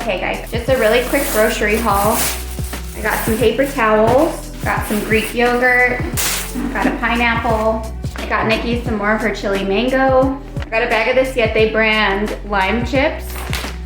Okay guys, just a really quick grocery haul. I got some paper towels, got some Greek yogurt, got a pineapple. I got Nikki some more of her chili mango. I got a bag of the Siete brand lime chips.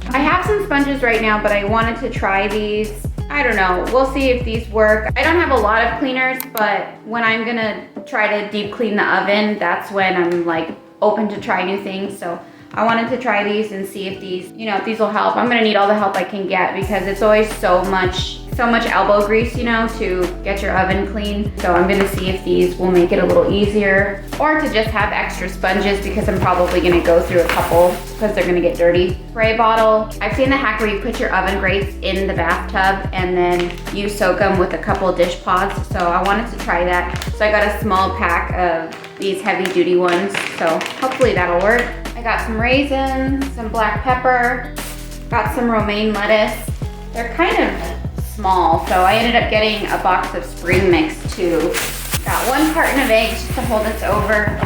I have some sponges right now, but I wanted to try these. I don't know, we'll see if these work. I don't have a lot of cleaners, but when I'm gonna try to deep clean the oven, that's when I'm like open to try new things. So I wanted to try these and see if these, if these will help. I'm gonna need all the help I can get because it's always so much elbow grease, to get your oven clean. So I'm gonna see if these will make it a little easier, or to just have extra sponges because I'm probably gonna go through a couple because they're gonna get dirty. Spray bottle. I've seen the hack where you put your oven grates in the bathtub and then you soak them with a couple dish pods. So I wanted to try that. So I got a small pack of these heavy duty ones. So hopefully that'll work. I got some raisins, some black pepper, got some romaine lettuce. They're kind of small, so I ended up getting a box of spring mix too. Got 1 carton of eggs just to hold this over.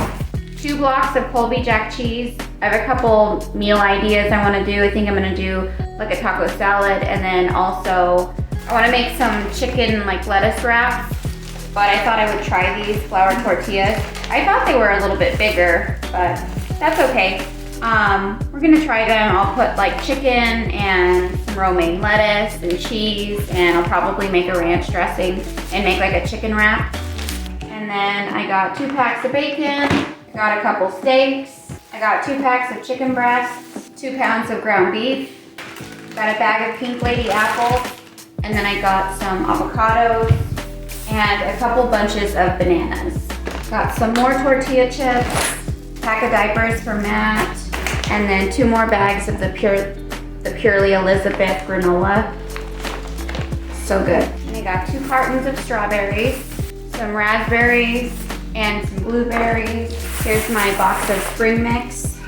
2 blocks of Colby Jack cheese. I have a couple meal ideas I want to do. I think I'm going to do like a taco salad, and then also I want to make some chicken like lettuce wraps, but I thought I would try these flour tortillas. I thought they were a little bit bigger, but that's okay. We're gonna try them. I'll put like chicken and some romaine lettuce and cheese, and I'll probably make a ranch dressing and make like a chicken wrap. And then I got 2 packs of bacon. I got a couple steaks. I got 2 packs of chicken breasts, 2 pounds of ground beef. Got a bag of pink lady apples. And then I got some avocados and a couple bunches of bananas. Got some more tortilla chips, pack of diapers for Matt, and then 2 more bags of the Purely Elizabeth granola. So good. And I got 2 cartons of strawberries, some raspberries, and some blueberries. Here's my box of spring mix.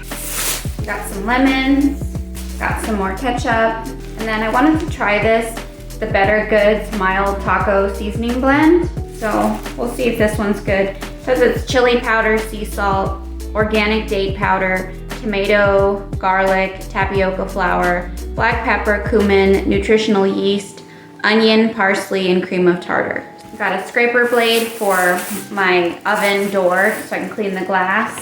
Got some lemons, got some more ketchup, and then I wanted to try this, the Better Goods mild taco seasoning blend. So we'll see if this one's good. It says it's chili powder, sea salt, organic date powder, tomato, garlic, tapioca flour, black pepper, cumin, nutritional yeast, onion, parsley, and cream of tartar. Got a scraper blade for my oven door so I can clean the glass.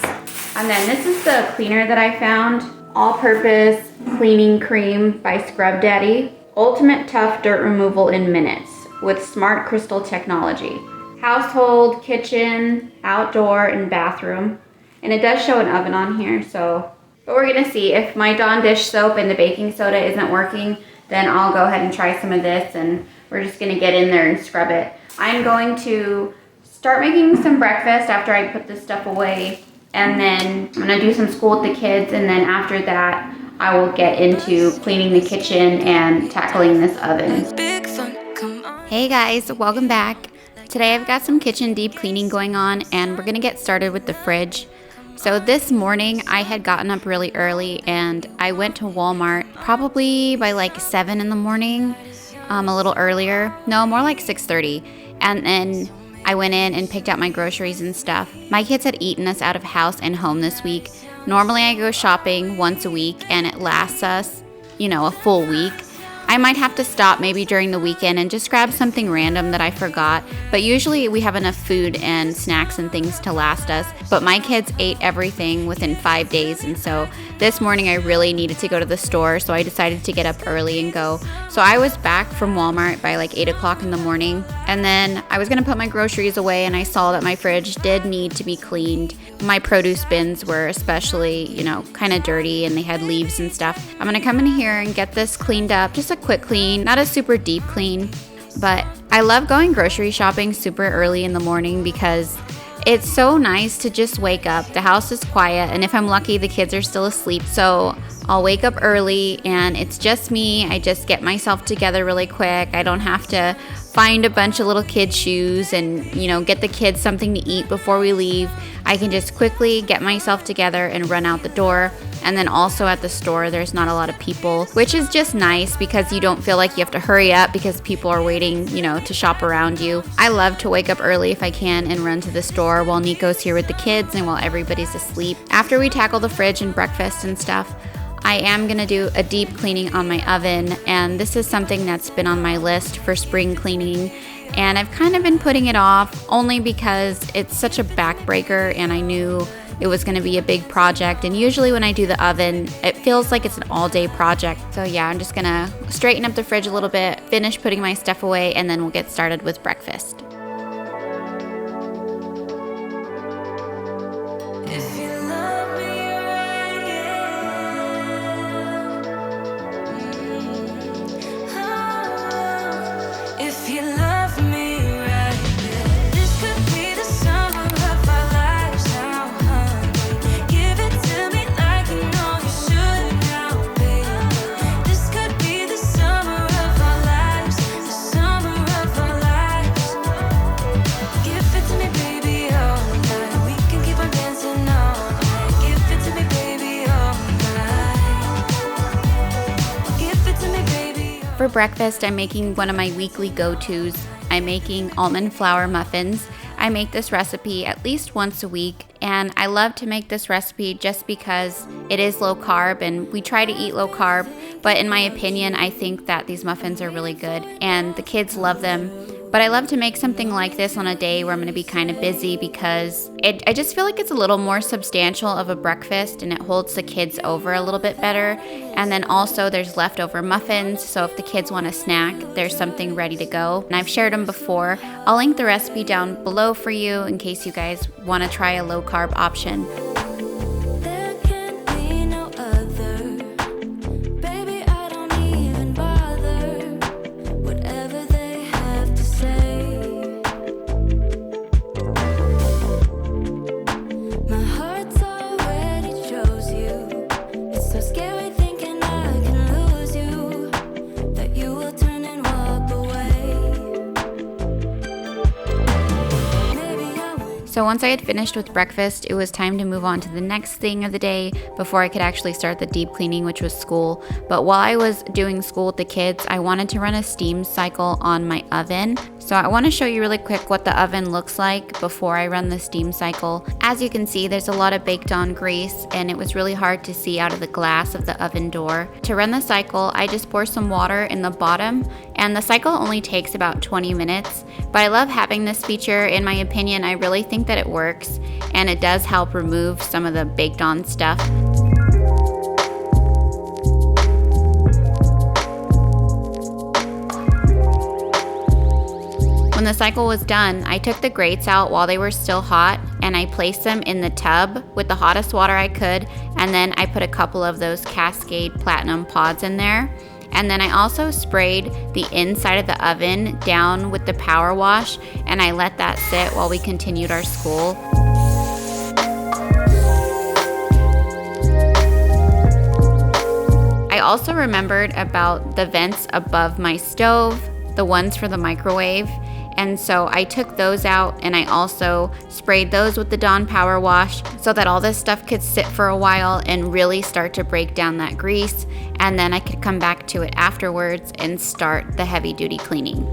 And then this is the cleaner that I found, all-purpose cleaning cream by Scrub Daddy. Ultimate tough dirt removal in minutes with smart crystal technology. Household, kitchen, outdoor, and bathroom. And it does show an oven on here, but we're gonna see. If my Dawn dish soap and the baking soda isn't working, then I'll go ahead and try some of this, and we're just gonna get in there and scrub it. I'm going to start making some breakfast after I put this stuff away, and then I'm gonna do some school with the kids, and then after that, I will get into cleaning the kitchen and tackling this oven. Hey guys, welcome back. Today I've got some kitchen deep cleaning going on, and we're gonna get started with the fridge. So this morning I had gotten up really early and I went to Walmart probably by like 7 in the morning, a little earlier. No, more like 6:30. And then I went in and picked out my groceries and stuff. My kids had eaten us out of house and home this week. Normally I go shopping once a week and it lasts us, a full week. I might have to stop maybe during the weekend and just grab something random that I forgot, but usually we have enough food and snacks and things to last us. But my kids ate everything within 5 days, and so this morning I really needed to go to the store, so I decided to get up early and go. So I was back from Walmart by like 8 o'clock in the morning, and then I was gonna put my groceries away, and I saw that my fridge did need to be cleaned. My produce bins were especially, kind of dirty, and they had leaves and stuff. I'm gonna come in here and get this cleaned up, just a quick clean, not a super deep clean, but I love going grocery shopping super early in the morning because it's so nice to just wake up. The house is quiet, and if I'm lucky, the kids are still asleep. So I'll wake up early and it's just me. I just get myself together really quick. I don't have to find a bunch of little kid shoes and, get the kids something to eat before we leave. I can just quickly get myself together and run out the door. And then also at the store, there's not a lot of people, which is just nice because you don't feel like you have to hurry up because people are waiting, to shop around you. I love to wake up early if I can and run to the store while Nico's here with the kids and while everybody's asleep. After we tackle the fridge and breakfast and stuff, I am gonna do a deep cleaning on my oven, and this is something that's been on my list for spring cleaning, and I've kind of been putting it off only because it's such a backbreaker and I knew it was gonna be a big project, and usually when I do the oven, it feels like it's an all-day project. So yeah, I'm just gonna straighten up the fridge a little bit, finish putting my stuff away, and then we'll get started with breakfast. For breakfast, I'm making one of my weekly go-tos. I'm making almond flour muffins. I make this recipe at least once a week, and I love to make this recipe just because it is low carb, and we try to eat low carb, but in my opinion, I think that these muffins are really good, and the kids love them. But I love to make something like this on a day where I'm gonna be kind of busy because I just feel like it's a little more substantial of a breakfast and it holds the kids over a little bit better. And then also there's leftover muffins, so if the kids want a snack, there's something ready to go. And I've shared them before. I'll link the recipe down below for you in case you guys wanna try a low carb option. So once I had finished with breakfast, it was time to move on to the next thing of the day before I could actually start the deep cleaning, which was school. But while I was doing school with the kids, I wanted to run a steam cycle on my oven. So I want to show you really quick what the oven looks like before I run the steam cycle. As you can see, there's a lot of baked on grease, and it was really hard to see out of the glass of the oven door. To run the cycle, I just pour some water in the bottom, and the cycle only takes about 20 minutes. But I love having this feature. In my opinion, I really think that it works, and it does help remove some of the baked on stuff. When the cycle was done, I took the grates out while they were still hot, and I placed them in the tub with the hottest water I could, and then I put a couple of those Cascade Platinum pods in there. And then I also sprayed the inside of the oven down with the power wash, and I let that sit while we continued our school. I also remembered about the vents above my stove, the ones for the microwave. And so I took those out, and I also sprayed those with the Dawn Powerwash so that all this stuff could sit for a while and really start to break down that grease. And then I could come back to it afterwards and start the heavy duty cleaning.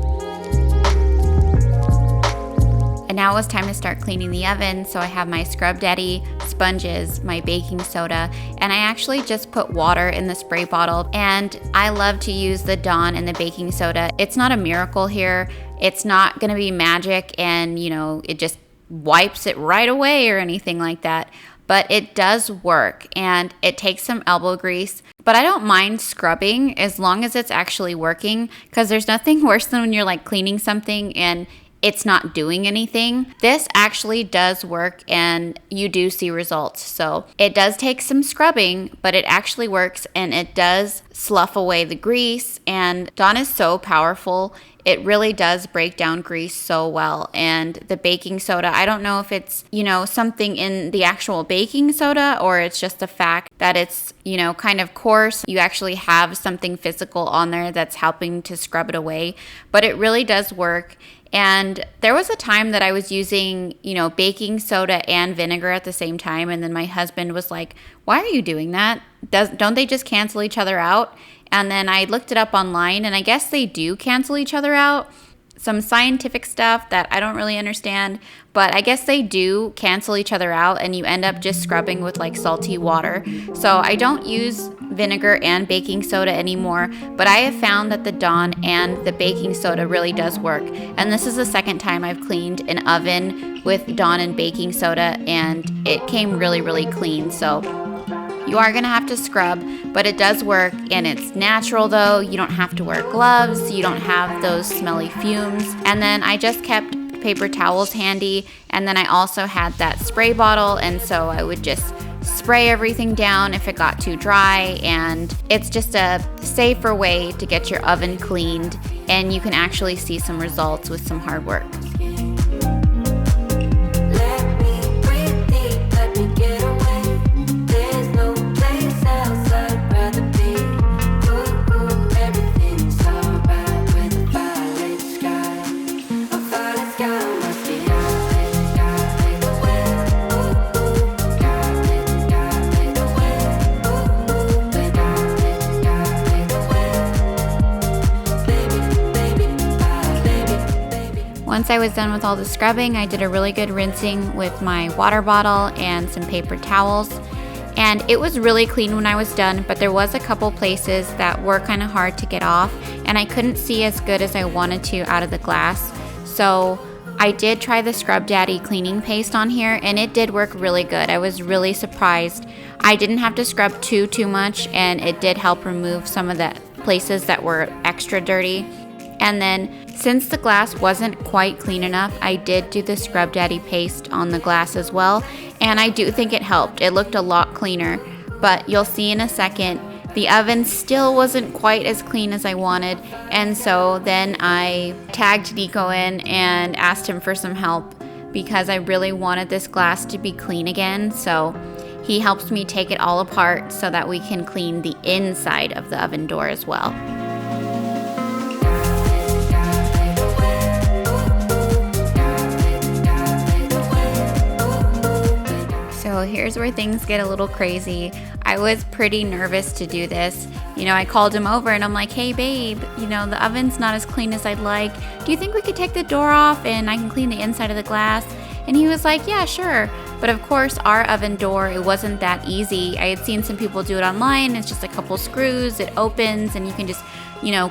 And now it's time to start cleaning the oven. So I have my Scrub Daddy sponges, my baking soda, and I actually just put water in the spray bottle. And I love to use the Dawn and the baking soda. It's not a miracle here. It's not gonna be magic and, it just wipes it right away or anything like that. But it does work, and it takes some elbow grease. But I don't mind scrubbing as long as it's actually working, because there's nothing worse than when you're like cleaning something and it's not doing anything. This actually does work, and you do see results. So it does take some scrubbing, but it actually works, and it does slough away the grease. And Dawn is so powerful. It really does break down grease so well. And the baking soda, I don't know if it's, something in the actual baking soda, or it's just the fact that it's, kind of coarse. You actually have something physical on there that's helping to scrub it away, but it really does work. And there was a time that I was using, baking soda and vinegar at the same time. And then my husband was like, why are you doing that? Don't they just cancel each other out? And then I looked it up online, and I guess they do cancel each other out. some scientific stuff that I don't really understand, but I guess they do cancel each other out and you end up just scrubbing with like salty water. So I don't use vinegar and baking soda anymore, but I have found that the Dawn and the baking soda really does work. And this is the second time I've cleaned an oven with Dawn and baking soda, and it came really, really clean. So you are gonna have to scrub, but it does work, and it's natural though. You don't have to wear gloves, you don't have those smelly fumes. And then I just kept paper towels handy, and then I also had that spray bottle, and so I would just spray everything down if it got too dry. And it's just a safer way to get your oven cleaned, and you can actually see some results with some hard work. Once I was done with all the scrubbing, I did a really good rinsing with my water bottle and some paper towels. And it was really clean when I was done, but there was a couple places that were kind of hard to get off, and I couldn't see as good as I wanted to out of the glass. So I did try the Scrub Daddy cleaning paste on here, and it did work really good. I was really surprised. I didn't have to scrub too much, and it did help remove some of the places that were extra dirty. And then since the glass wasn't quite clean enough, I did do the Scrub Daddy paste on the glass as well, and I do think it helped. It looked a lot cleaner, but you'll see in a second, the oven still wasn't quite as clean as I wanted, and so then I tagged Nico in and asked him for some help because I really wanted this glass to be clean again. So he helps me take it all apart so that we can clean the inside of the oven door as well. So here's where things get a little crazy. I was pretty nervous to do this. I called him over and I'm like, hey babe, the oven's not as clean as I'd like. Do you think we could take the door off and I can clean the inside of the glass? And he was like, yeah, sure. But of course, our oven door, it wasn't that easy. I had seen some people do it online. It's just a couple screws, it opens, and you can just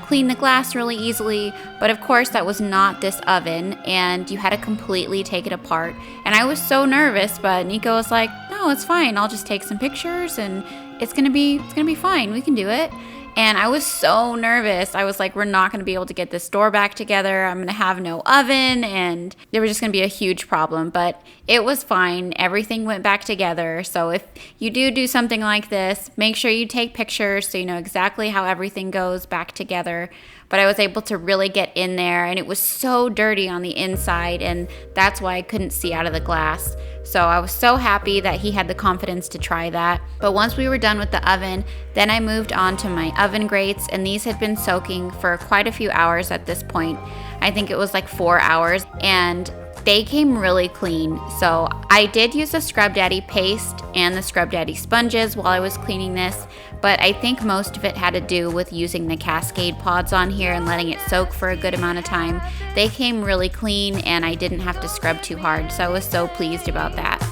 clean the glass really easily. But of course, that was not this oven, and you had to completely take it apart. And I was so nervous, but Nico was like, no, it's fine. I'll just take some pictures and it's gonna be fine. We can do it. And I was so nervous. I was like, we're not going to be able to get this door back together. I'm going to have no oven, and there was just going to be a huge problem. But it was fine. Everything went back together. So if you do something like this, make sure you take pictures so you know exactly how everything goes back together. But I was able to really get in there, and it was so dirty on the inside, and that's why I couldn't see out of the glass. So I was so happy that he had the confidence to try that. But once we were done with the oven, then I moved on to my oven grates, and these had been soaking for quite a few hours at this point. I think it was like 4 hours, and they came really clean. So I did use the Scrub Daddy paste and the Scrub Daddy sponges while I was cleaning this, but I think most of it had to do with using the Cascade pods on here and letting it soak for a good amount of time. They came really clean, and I didn't have to scrub too hard, so I was so pleased about that.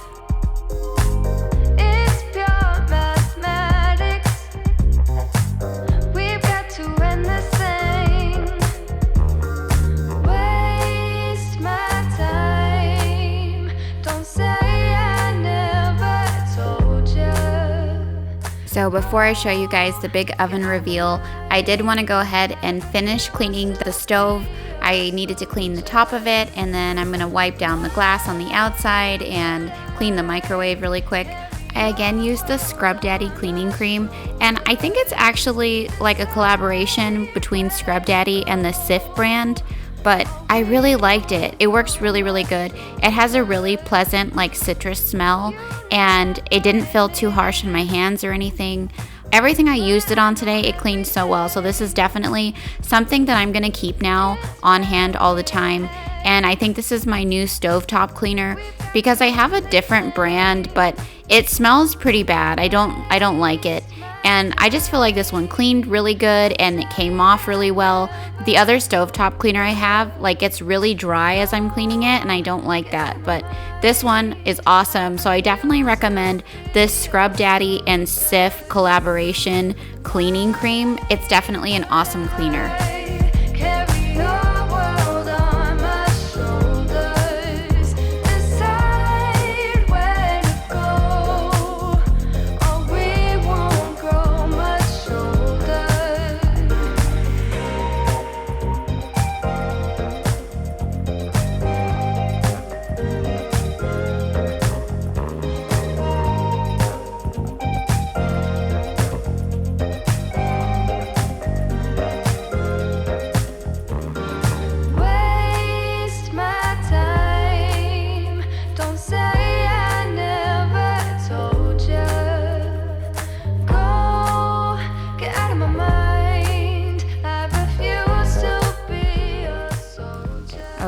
So before I show you guys the big oven reveal, I did want to go ahead and finish cleaning the stove. I needed to clean the top of it, and then I'm going to wipe down the glass on the outside and clean the microwave really quick. I again used the Scrub Daddy cleaning cream, and I think it's actually like a collaboration between Scrub Daddy and the Sif brand, but I really liked it. It works really, really good. It has a really pleasant like citrus smell, and it didn't feel too harsh in my hands or anything. Everything I used it on today, it cleaned so well. So this is definitely something that I'm gonna keep now on hand all the time. And I think this is my new stovetop cleaner because I have a different brand, but it smells pretty bad. I don't like it. And I just feel like this one cleaned really good and it came off really well. The other stovetop cleaner I have, like, gets really dry as I'm cleaning it, and I don't like that. But this one is awesome, so I definitely recommend this Scrub Daddy and Cif collaboration cleaning cream. It's definitely an awesome cleaner.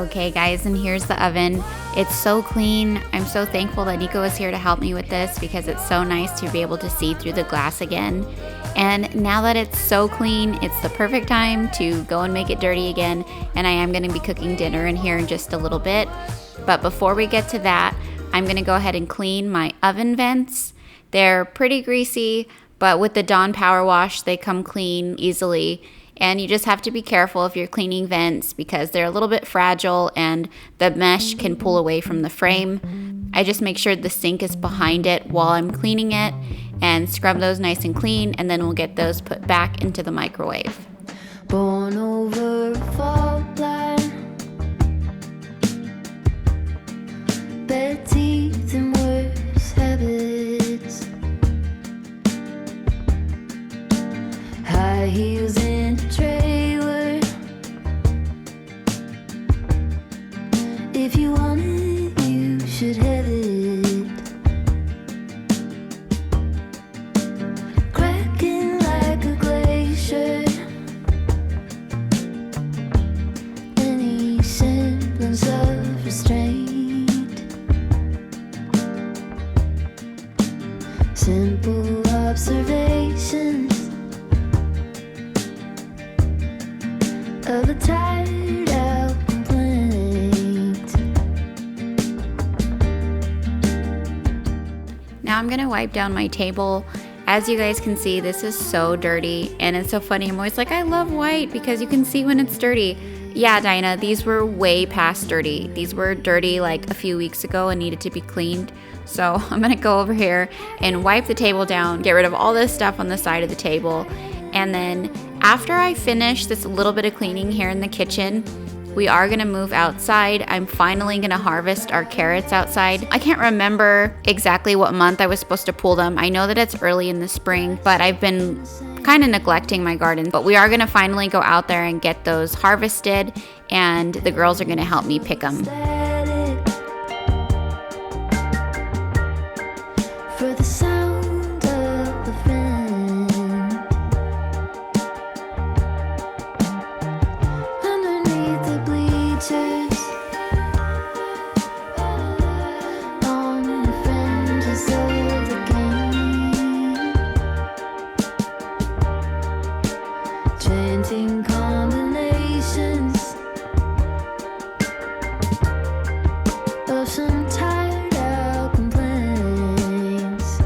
Okay guys, and here's the oven. It's so clean. I'm so thankful that Nico is here to help me with this because it's so nice to be able to see through the glass again. And now that it's so clean, it's the perfect time to go and make it dirty again. And I am going to be cooking dinner in here in just a little bit. But before we get to that, I'm going to go ahead and clean my oven vents. They're pretty greasy, but with the Dawn Powerwash, they come clean easily. And you just have to be careful if you're cleaning vents because they're a little bit fragile and the mesh can pull away from the frame. I just make sure the sink is behind it while I'm cleaning it and scrub those nice and clean, and then we'll get those put back into the microwave. Born over a fault line, bad teeth and worse habits, high heels in a trailer. If you want it, you should have it. Cracking like a glacier. Any semblance of restraint. Simple observations of a tired out complaint. Now I'm gonna wipe down my table. As you guys can see, this is so dirty, and it's so funny. I'm always like, I love white because you can see when it's dirty. Yeah, Dinah, these were way past dirty. These were dirty like a few weeks ago and needed to be cleaned. So I'm gonna go over here and wipe the table down, get rid of all this stuff on the side of the table, and then after I finish this little bit of cleaning here in the kitchen, we are gonna move outside. I'm finally gonna harvest our carrots outside. I can't remember exactly what month I was supposed to pull them. I know that it's early in the spring, but I've been kind of neglecting my garden. But we are gonna finally go out there and get those harvested, and the girls are gonna help me pick them. For the sound of the fan underneath the bleachers, on the fringes of the game, chanting combinations of some tired out complaints.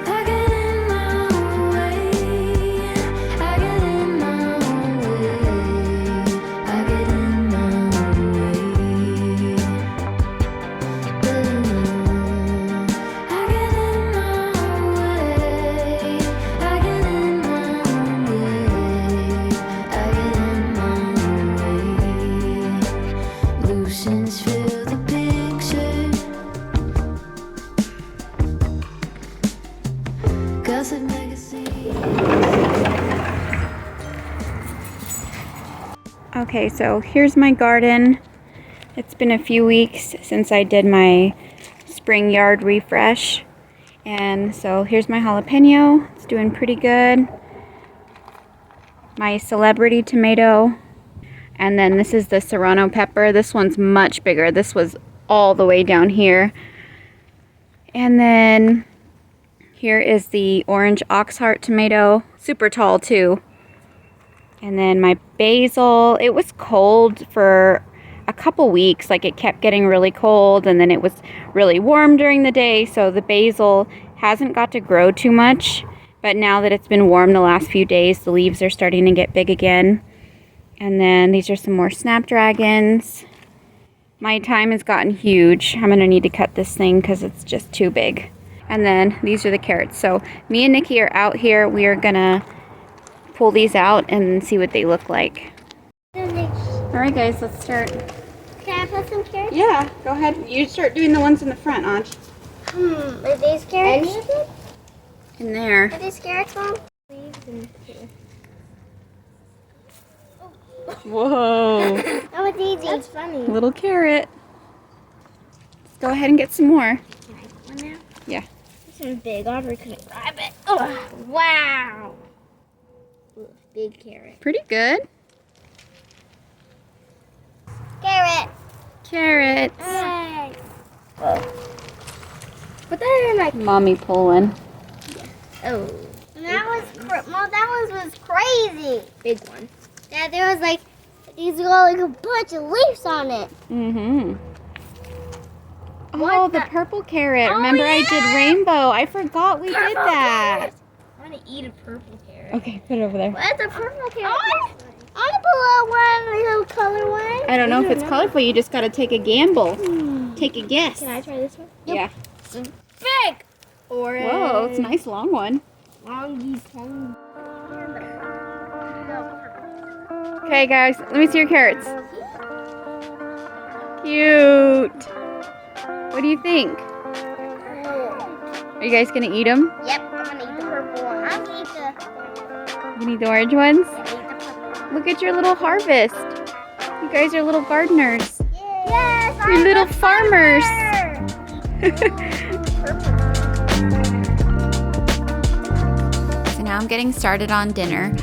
I get in my own way. I get in my own way. I get in my own way. I get in my own way. I get in my own way. I get in my own way. Lucians fill the picture. Gossip magazine. Okay, so here's my garden. It's been a few weeks since I did my spring yard refresh. And so here's my jalapeno. It's doing pretty good. My celebrity tomato. And then this is the serrano pepper. This one's much bigger. This was all the way down here. And then here is the orange ox heart tomato, super tall too. And then my basil, it was cold for a couple weeks, like it kept getting really cold and then it was really warm during the day, so the basil hasn't got to grow too much. But now that it's been warm the last few days, the leaves are starting to get big again. And then these are some more snapdragons. My thyme has gotten huge. I'm gonna need to cut this thing because it's just too big. And then these are the carrots. So me and Nikki are out here. We are gonna pull these out and see what they look like. All right, guys, let's start. Can I put some carrots? Yeah, go ahead. You start doing the ones in the front, Anj. Are these carrots? In there. Are these carrots, Mom? Whoa. That was easy. That's funny. Little carrot. Let's go ahead and get some more. One now? Yeah. This one's big. Audrey couldn't grab it. Oh, wow. Ooh, big carrot. Pretty good. Carrot. Carrots. Hey. Whoa. Put that in my... Mommy pulling. Oh. That was... Mom, that one was crazy. Big one. Yeah, there was like... These got like a bunch of leaves on it. Mm-hmm. Oh, What the the- purple carrot. Oh, Remember I did yeah. rainbow. I forgot we did Purple that. carrot. I want to eat a purple carrot. Okay, put it over there. What's a purple carrot? I want to put a little color one. I don't know if it's colorful. You just got to take a gamble. Take a guess. Can I try this one? Yeah. Big. Orange. Whoa, it's a nice long one. Longies, long. Okay, guys, let me see your carrots. Cute. What do you think? Are you guys gonna eat them? Yep, I'm gonna eat the purple one. I'm gonna eat You need the orange ones? the purple one. Look at your little harvest. You guys are little gardeners. Yes, You're I'm little a farmers. So now I'm getting started on dinner.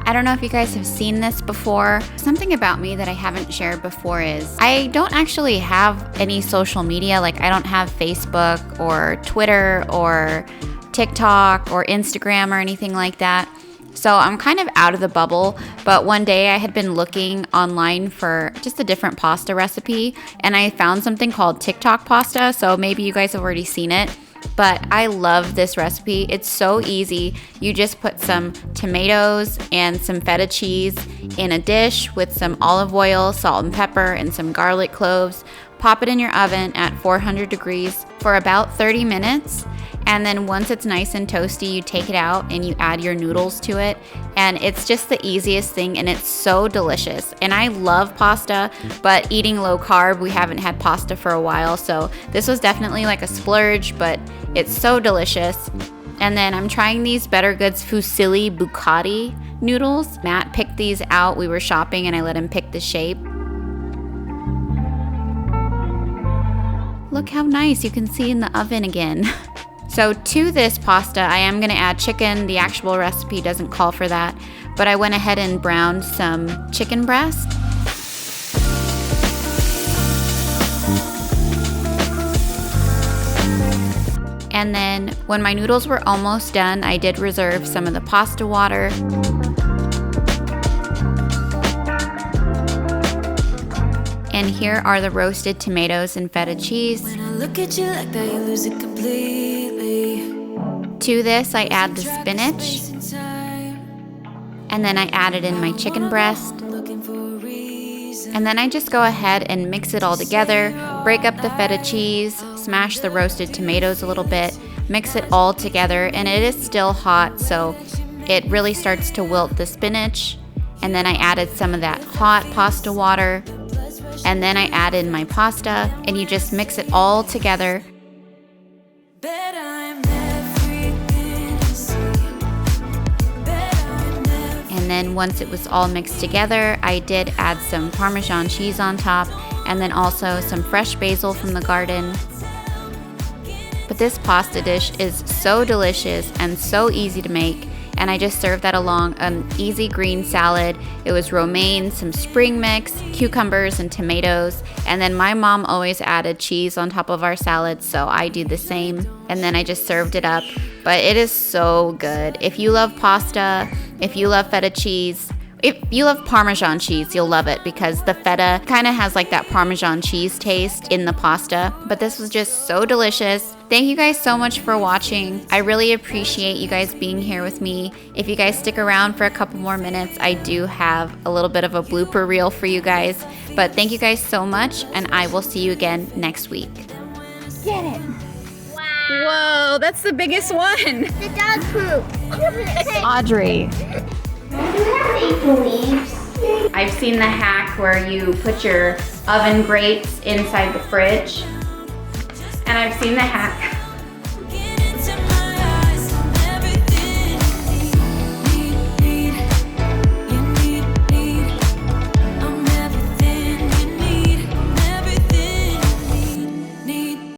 I don't know if you guys have seen this before. Something about me that I haven't shared before is I don't actually have any social media. Like I don't have Facebook or Twitter or TikTok or Instagram or anything like that. So I'm kind of out of the bubble, but one day I had been looking online for just a different pasta recipe and I found something called TikTok pasta, so maybe you guys have already seen it. But I love this recipe. It's so easy. You just put some tomatoes and some feta cheese in a dish with some olive oil, salt and pepper, and some garlic cloves. Pop it in your oven at 400 degrees for about 30 minutes. And then once it's nice and toasty, you take it out and you add your noodles to it. And it's just the easiest thing and it's so delicious. And I love pasta, but eating low carb, we haven't had pasta for a while. So this was definitely like a splurge, but it's so delicious. And then I'm trying these Better Goods Fusilli Bucati noodles. Matt picked these out. We were shopping and I let him pick the shape. Look how nice, you can see in the oven again. So to this pasta, I am gonna add chicken. The actual recipe doesn't call for that, but I went ahead and browned some chicken breast. And then when my noodles were almost done, I did reserve some of the pasta water. And here are the roasted tomatoes and feta cheese. When I look at you like that, you lose it completely. To this, I add the spinach, and then I added in my chicken breast. And then I just go ahead and mix it all together, break up the feta cheese, smash the roasted tomatoes a little bit, mix it all together, and it is still hot, so it really starts to wilt the spinach. And then I added some of that hot pasta water, and then I add in my pasta, and you just mix it all together. And then once it was all mixed together, I did add some Parmesan cheese on top, and then also some fresh basil from the garden. But this pasta dish is so delicious and so easy to make. and I just served that along an easy green salad. It was romaine, some spring mix, cucumbers, and tomatoes. And then my mom always added cheese on top of our salad, so I do the same. And then I just served it up. But it is so good. If you love pasta, if you love feta cheese, if you love Parmesan cheese, you'll love it because the feta kind of has like that Parmesan cheese taste in the pasta. But this was just so delicious. Thank you guys so much for watching. I really appreciate you guys being here with me. If you guys stick around for a couple more minutes, I do have a little bit of a blooper reel for you guys. But thank you guys so much, and I will see you again next week. Get it. Whoa, that's the biggest one. The dog poop. Audrey. Leaves. I've seen the hack where you put your oven grates inside the fridge. And I've seen the hack